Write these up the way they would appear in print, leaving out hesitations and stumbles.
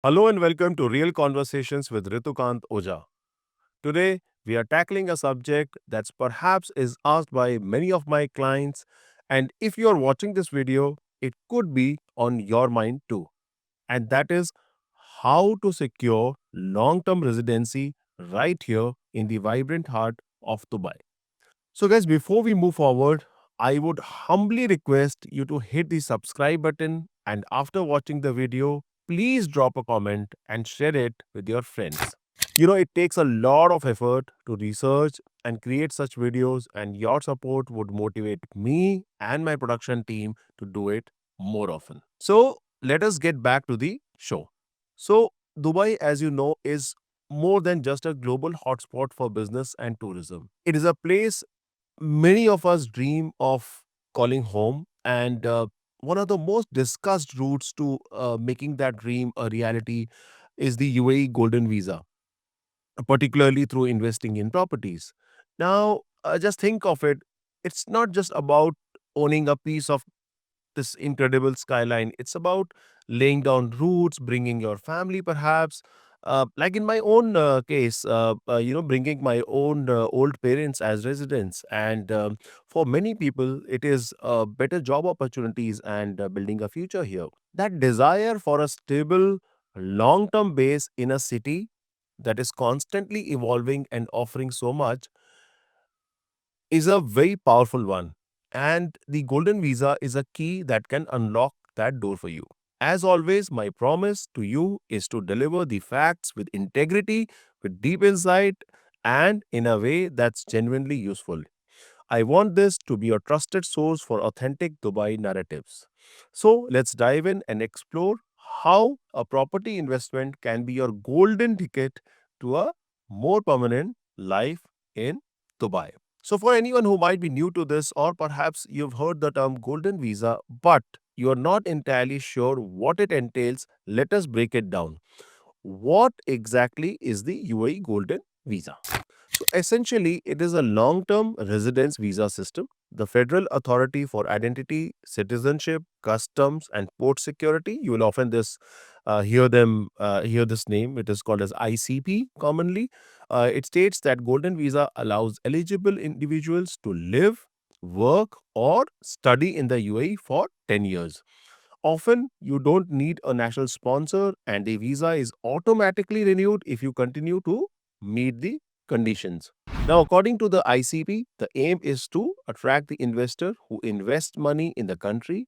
Hello and welcome to Real Conversations with Ritukant Oja. Today, we are tackling a subject that's perhaps is asked by many of my clients, and if you are watching this video, it could be on your mind too. And that is how to secure long-term residency right here in the vibrant heart of Dubai. So, guys, before we move forward, I would humbly request you to hit the subscribe button. And after watching the video, please drop a comment and share it with your friends. It takes a lot of effort to research and create such videos, and your support would motivate me and my production team to do it more often. So, let us get back to the show. So, Dubai, as you know, is more than just a global hotspot for business and tourism. It is a place many of us dream of calling home, and one of the most discussed routes to making that dream a reality is the UAE Golden Visa, particularly through investing in properties. Now, just think of it. It's not just about owning a piece of this incredible skyline. It's about laying down roots, bringing your family, perhaps. Like in my own case, bringing my own old parents as residents. And for many people, it is better job opportunities and building a future here. That desire for a stable, long term base in a city that is constantly evolving and offering so much is a very powerful one. And the Golden Visa is a key that can unlock that door for you. As always, my promise to you is to deliver the facts with integrity, with deep insight, and in a way that's genuinely useful. I want this to be a trusted source for authentic Dubai narratives. So let's dive in and explore how a property investment can be your golden ticket to a more permanent life in Dubai. So, for anyone who might be new to this, or perhaps you've heard the term golden visa, but you're not entirely sure what it entails, let us break it down. What exactly is the UAE golden visa? So essentially, it is a long term residence visa system. The Federal Authority for Identity, Citizenship, Customs, and Port Security. You will often hear this name. It is called as ICP commonly. It states that Golden Visa allows eligible individuals to live, work, or study in the UAE for 10 years. Often, you don't need a national sponsor, and the visa is automatically renewed if you continue to meet the conditions. Now, according to the ICP, the aim is to attract the investor who invest money in the country,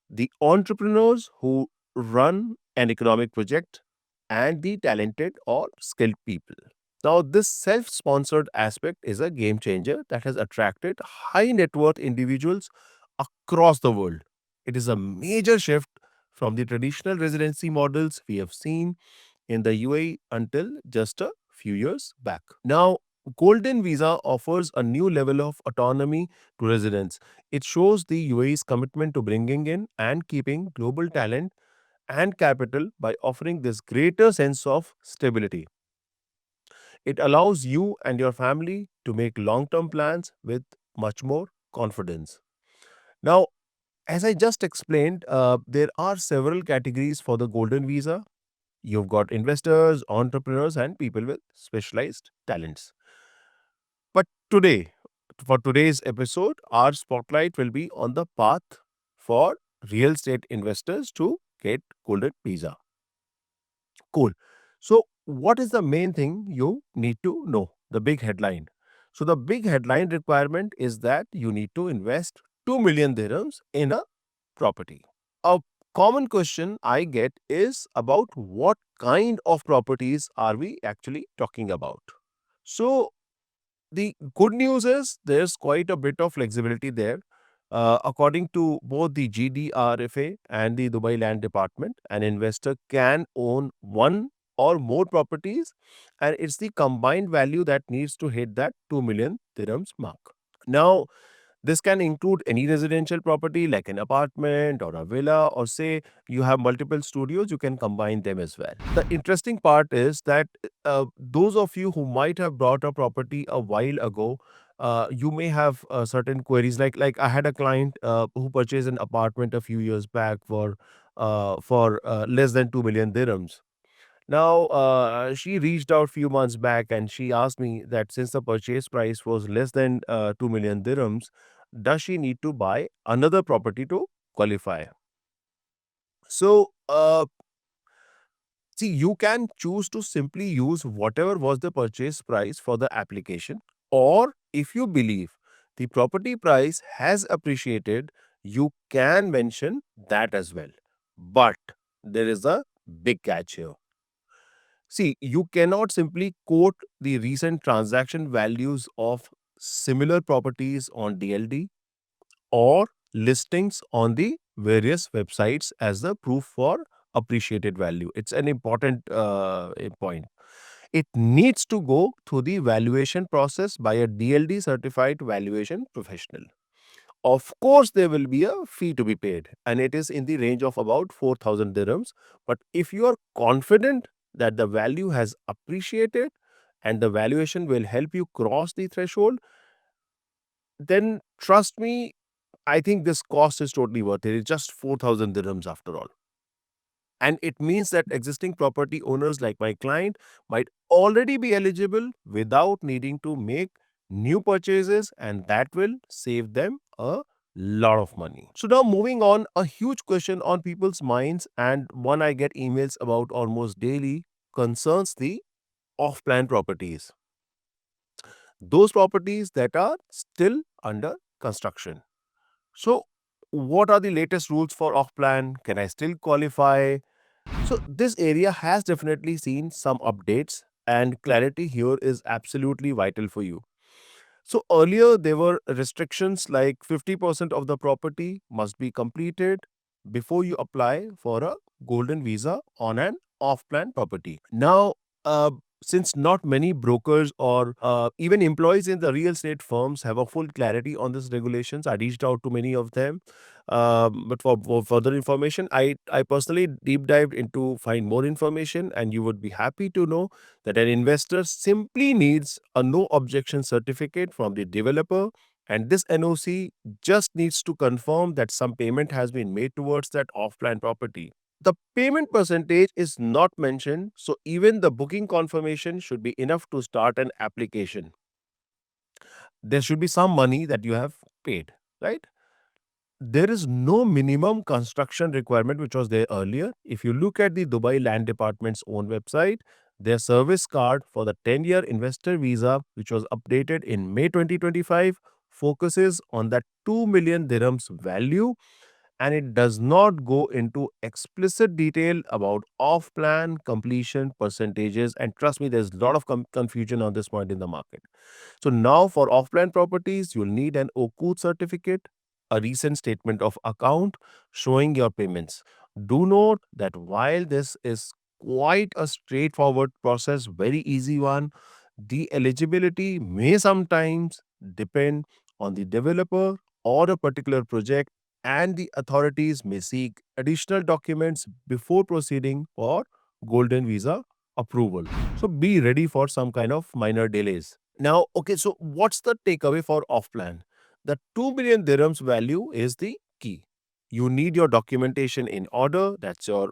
the entrepreneurs who run an economic project, and the talented or skilled people. Now, this self sponsored aspect is a game changer that has attracted high net worth individuals across the world. It is a major shift from the traditional residency models we have seen in the UAE until just a few years back. Now, Golden Visa offers a new level of autonomy to residents. It shows the UAE's commitment to bringing in and keeping global talent and capital by offering this greater sense of stability. It allows you and your family to make long term plans with much more confidence. Now, as I just explained, there are several categories for the Golden Visa. You've got investors, entrepreneurs, and people with specialized talents. But today, for today's episode, our spotlight will be on the path for real estate investors to get Golden Visa. Cool. So, what is the main thing you need to know? The big headline. So, the big headline requirement is that you need to invest 2 million dirhams in a property. A common question I get is about what kind of properties are we actually talking about? So, the good news is there's quite a bit of flexibility there. According to both the GDRFA and the Dubai Land Department, an investor can own one or more properties, and it's the combined value that needs to hit that 2 million dirhams mark. Now, this can include any residential property like an apartment or a villa, or say you have multiple studios, you can combine them as well. The interesting part is that those of you who might have bought a property a while ago, you may have certain queries. Like I had a client who purchased an apartment a few years back for for less than 2 million dirhams. Now, she reached out few months back and she asked me that since the purchase price was less than 2 million dirhams, does she need to buy another property to qualify? So, see, you can choose to simply use whatever was the purchase price for the application, or if you believe the property price has appreciated, you can mention that as well. But there is a big catch here. See, you cannot simply quote the recent transaction values of similar properties on DLD or listings on the various websites as the proof for appreciated value. It's an important point. It needs to go through the valuation process by a DLD certified valuation professional. Of course, there will be a fee to be paid, and it is in the range of about 4,000 dirhams. But if you are confident that the value has appreciated and the valuation will help you cross the threshold, then trust me, I think this cost is totally worth it. It's just 4,000 dirhams after all. And it means that existing property owners like my client might already be eligible without needing to make new purchases, and that will save them a lot of money. So, now moving on, a huge question on people's minds, and one I get emails about almost daily, concerns the off plan properties, those properties that are still under construction. So, what are the latest rules for off plan? Can I still qualify? So, this area has definitely seen some updates, and clarity here is absolutely vital for you. So, earlier there were restrictions like 50% of the property must be completed before you apply for a golden visa on an off plan property. Now, uh, since not many brokers or even employees in the real estate firms have a full clarity on these regulations, I reached out to many of them. But for further information, I personally deep dived into find more information, and you would be happy to know that an investor simply needs a no objection certificate from the developer, and this NOC just needs to confirm that some payment has been made towards that off plan property. The payment percentage is not mentioned, so even the booking confirmation should be enough to start an application. There should be some money that you have paid, right? There is no minimum construction requirement which was there earlier. If you look at the Dubai Land Department's own website, their service card for the 10-year investor visa, which was updated in May 2025, focuses on that 2 million dirhams value, and it does not go into explicit detail about off plan completion percentages. And trust me, there's a lot of confusion on this point in the market. So now for off-plan properties, you'll need an OKUT certificate, a recent statement of account showing your payments. Do note that while this is quite a straightforward process, very easy one, the eligibility may sometimes depend on the developer or a particular project, and the authorities may seek additional documents before proceeding for golden visa approval. So be ready for some kind of minor delays. Now, okay, so what's the takeaway for off plan? The 2 million dirhams value is the key. You need your documentation in order. That's your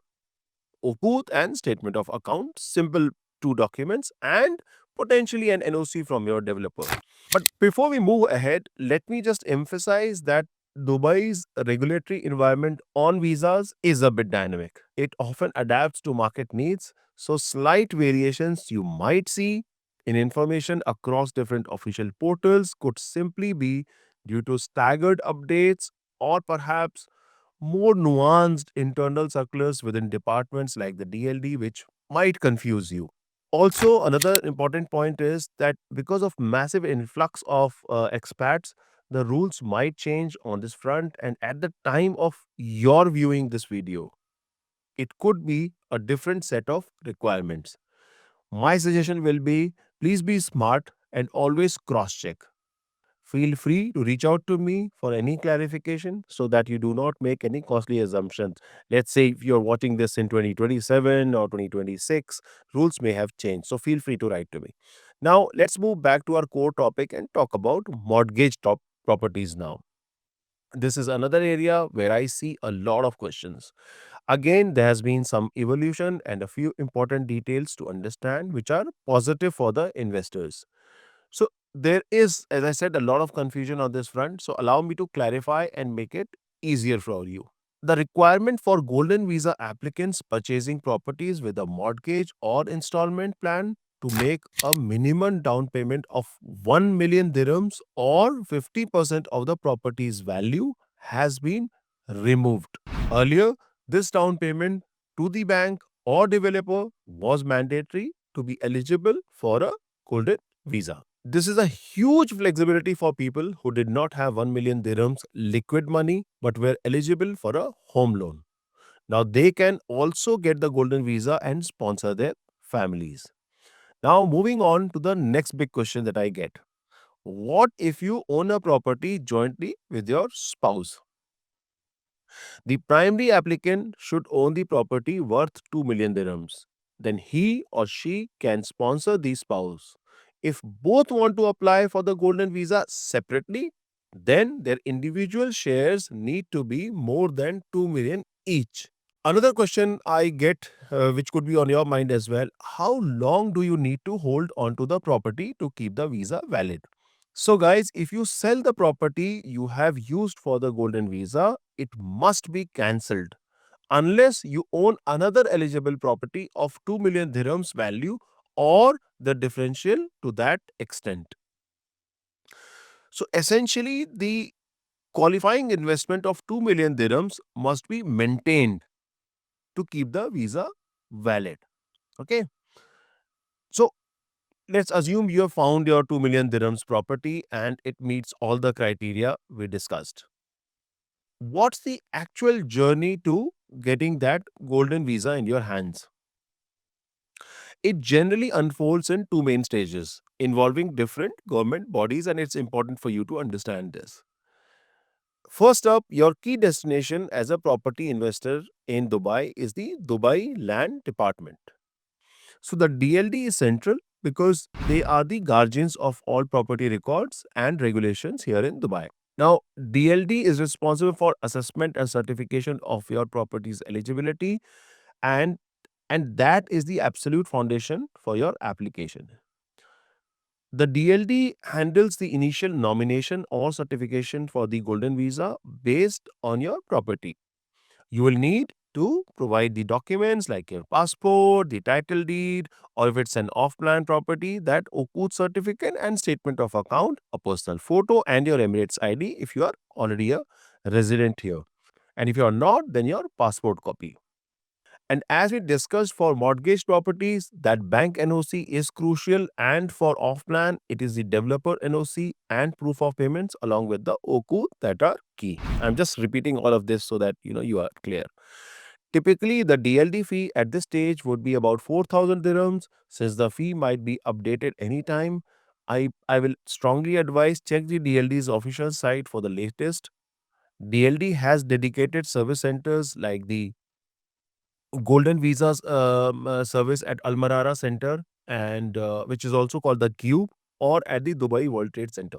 OKUT and statement of account, simple two documents, and potentially an NOC from your developer. But before we move ahead, let me just emphasize that Dubai's regulatory environment on visas is a bit dynamic. It often adapts to market needs, so slight variations you might see in information across different official portals could simply be due to staggered updates or perhaps more nuanced internal circulars within departments like the DLD, which might confuse you. Also, another important point is that because of massive influx of expats, the rules might change on this front. And at the time of your viewing this video, it could be a different set of requirements. My suggestion will be please be smart and always cross check. Feel free to reach out to me for any clarification so that you do not make any costly assumptions. Let's say if you're watching this in 2027 or 2026, rules may have changed. So feel free to write to me. Now, let's move back to our core topic and talk about mortgage top properties now. This is another area where I see a lot of questions. Again, there has been some evolution and a few important details to understand which are positive for the investors. So, there is, as I said, a lot of confusion on this front. So, allow me to clarify and make it easier for you. The requirement for Golden Visa applicants purchasing properties with a mortgage or installment plan to make a minimum down payment of 1 million dirhams or 50% of the property's value has been removed. Earlier, this down payment to the bank or developer was mandatory to be eligible for a Golden Visa. This is a huge flexibility for people who did not have 1 million dirhams liquid money but were eligible for a home loan. Now they can also get the Golden Visa and sponsor their families. Now, moving on to the next big question that I get. What if you own a property jointly with your spouse? The primary applicant should own the property worth 2 million dirhams. Then he or she can sponsor the spouse. If both want to apply for the Golden Visa separately, then their individual shares need to be more than 2 million each. Another question I get, which could be on your mind as well, how long do you need to hold on to the property to keep the visa valid? So, guys, if you sell the property you have used for the Golden Visa, it must be cancelled unless you own another eligible property of 2 million dirhams value or the differential to that extent. So, essentially, the qualifying investment of 2 million dirhams must be maintained to keep the visa valid. Okay. So, let's assume you have found your 2 million dirhams property and it meets all the criteria we discussed. What's the actual journey to getting that golden visa in your hands? It generally unfolds in two main stages involving different government bodies, and it's important for you to understand this. First up, your key destination as a property investor in Dubai is the Dubai Land Department. So, the DLD is central because they are the guardians of all property records and regulations here in Dubai. Now, DLD is responsible for assessment and certification of your property's eligibility, and that is the absolute foundation for your application. The DLD handles the initial nomination or certification for the golden visa based on your property. You will need to provide the documents like your passport, the title deed, or if it's an off-plan property, that Okut certificate and statement of account, a personal photo, and your Emirates ID if you are already a resident here. And if you are not, then your passport copy. And as we discussed for mortgage properties, that bank NOC is crucial, and for off-plan, it is the developer NOC and proof of payments along with the OKU that are key. I'm just repeating all of this so that you are clear. Typically, the DLD fee at this stage would be about 4,000 dirhams. Since the fee might be updated anytime, I will strongly advise check the DLD's official site for the latest. DLD has dedicated service centers like the Golden Visas service at Al Marara Center, and which is also called the Cube, or at the Dubai World Trade Center.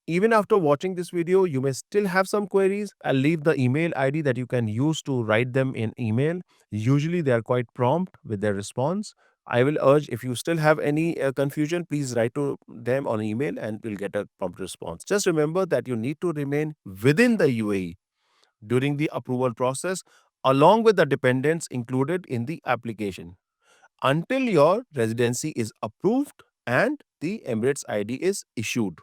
Even after watching this video, you may still have some queries. I'll leave the email ID that you can use to write them in email. Usually, they are quite prompt with their response. I will urge if you still have any confusion, please write to them on email and we'll get a prompt response. Just remember that you need to remain within the UAE during the approval process, along with the dependents included in the application, until your residency is approved and the Emirates ID is issued.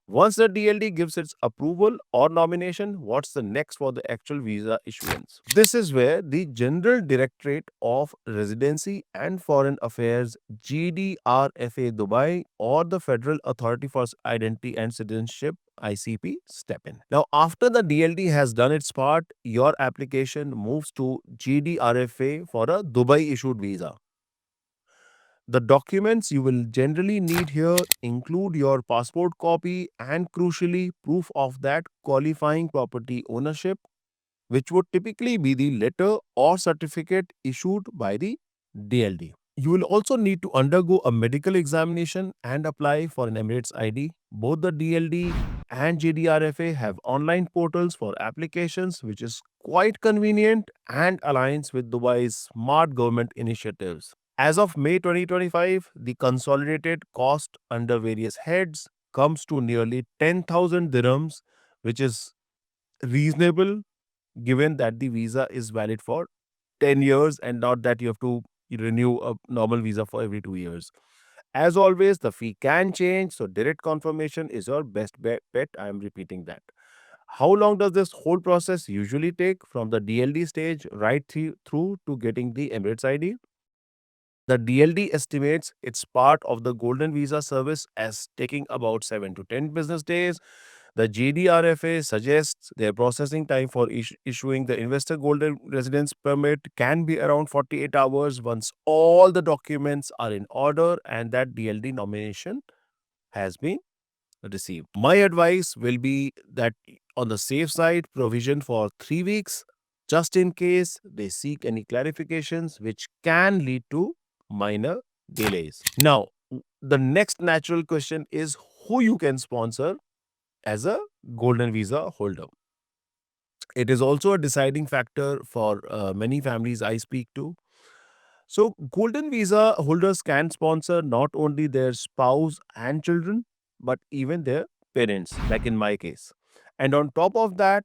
Once the DLD gives its approval or nomination, what's the next for the actual visa issuance? This is where the General Directorate of Residency and Foreign Affairs GDRFA Dubai or the Federal Authority for Identity and Citizenship ICP step in. Now, after the DLD has done its part, your application moves to GDRFA for a Dubai issued visa. The documents you will generally need here include your passport copy and, crucially, proof of that qualifying property ownership, which would typically be the letter or certificate issued by the DLD. You will also need to undergo a medical examination and apply for an Emirates ID. Both the DLD and JDRFA have online portals for applications, which is quite convenient and aligns with Dubai's smart government initiatives. As of May 2025, the consolidated cost under various heads comes to nearly 10,000 dirhams, which is reasonable given that the visa is valid for 10 years and not that you have to renew a normal visa for every 2 years. As always, the fee can change, so direct confirmation is your best bet. I am repeating that. How long does this whole process usually take from the DLD stage right through to getting the Emirates ID? The DLD estimates it's part of the Golden Visa service as taking about 7 to 10 business days. The GDRFA suggests their processing time for issuing the investor golden residence permit can be around 48 hours once all the documents are in order and that DLD nomination has been received. My advice will be that on the safe side, provision for 3 weeks just in case they seek any clarifications, which can lead to minor delays. Now, the next natural question is who you can sponsor as a golden visa holder. It is also a deciding factor for many families I speak to. So, golden visa holders can sponsor not only their spouse and children, but even their parents, like in my case. And on top of that,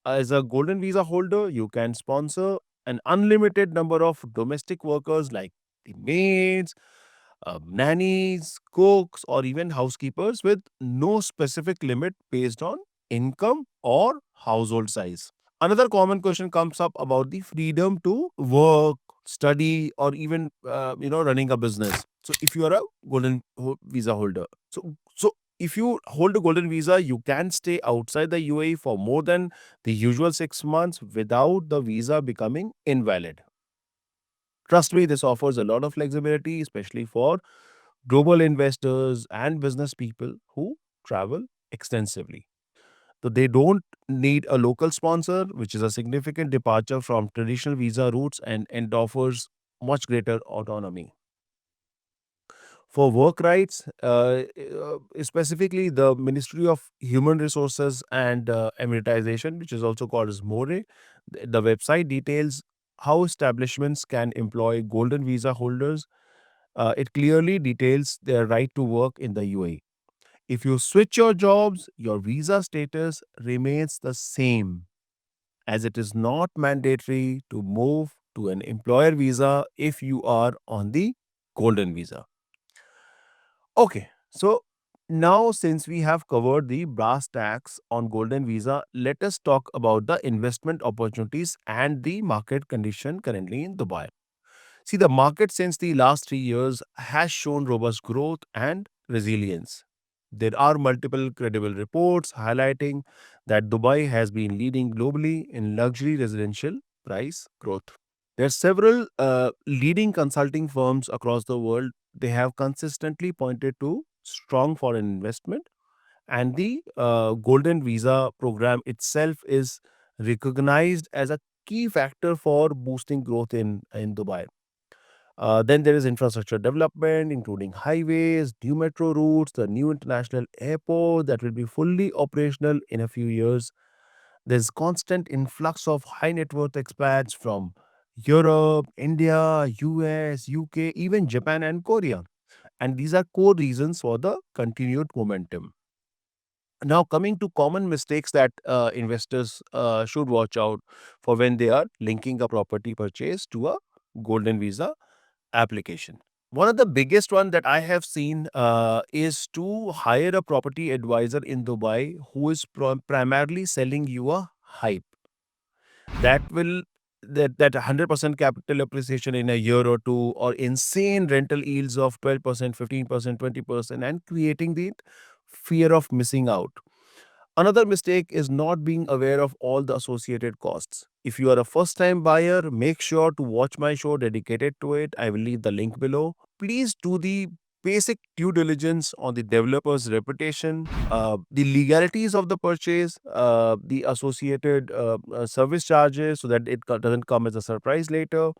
as a golden visa holder, you can sponsor an unlimited number of domestic workers like the maids, nannies, cooks, or even housekeepers with no specific limit based on income or household size. Another common question comes up about the freedom to work, study, or even running a business. So, if you are a visa holder, so if you hold a golden visa, you can stay outside the UAE for more than the usual 6 months without the visa becoming invalid. Trust me, this offers a lot of flexibility, especially for global investors and business people who travel extensively. So they don't need a local sponsor, which is a significant departure from traditional visa routes and offers much greater autonomy. For work rights, specifically the Ministry of Human Resources and Emiratization, which is also called as MORE, the website details how establishments can employ golden visa holders. It clearly details their right to work in the UAE. If you switch your jobs, your visa status remains the same, as it is not mandatory to move to an employer visa if you are on the golden visa. Okay, so now since we have covered the brass tacks on golden visa, let us talk about the investment opportunities and the market condition currently in Dubai. See, the market since the last 3 years has shown robust growth and resilience. There are multiple credible reports highlighting that Dubai has been leading globally in luxury residential price growth. There are several leading consulting firms across the world. They have consistently pointed to strong foreign investment, and the Golden Visa program itself is recognized as a key factor for boosting growth in Dubai. Then there is infrastructure development, including highways, new metro routes, the new international airport that will be fully operational in a few years. There's constant influx of high net worth expats from Europe, India, US, UK, even Japan and Korea. And these are core reasons for the continued momentum. Now, coming to common mistakes that investors should watch out for when they are linking a property purchase to a golden visa application. One of the biggest one that I have seen is to hire a property advisor in Dubai who is primarily selling you a hype that will that 100% capital appreciation in a year or two, or insane rental yields of 12%, 15%, 20%, and creating the fear of missing out. Another mistake is not being aware of all the associated costs. If you are a first time buyer, make sure to watch my show dedicated to it. I will leave the link below. Please do the basic due diligence on the developer's reputation, the legalities of the purchase, the associated service charges so that it doesn't come as a surprise later,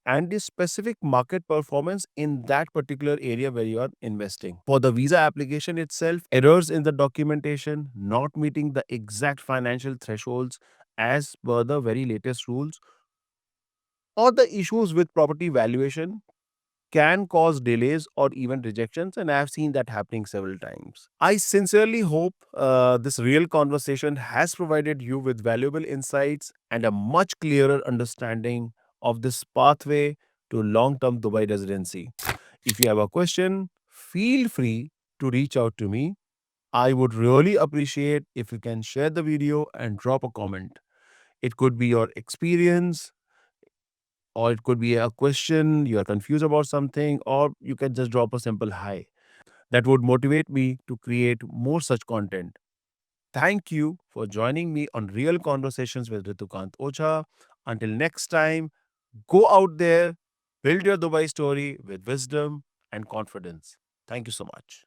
and the specific market performance in that particular area where you are investing. For the visa application itself, errors in the documentation, not meeting the exact financial thresholds as per the very latest rules, or the issues with property valuation can cause delays or even rejections, and I have seen that happening several times. I sincerely hope this real conversation has provided you with valuable insights and a much clearer understanding of this pathway to long term Dubai residency. If you have a question, feel free to reach out to me. I would really appreciate if you can share the video and drop a comment. It could be your experience, or it could be a question, you are confused about something, or you can just drop a simple hi. That would motivate me to create more such content. Thank you for joining me on Real Conversations with Ritukant Ocha. Until next time, go out there, build your Dubai story with wisdom and confidence. Thank you so much.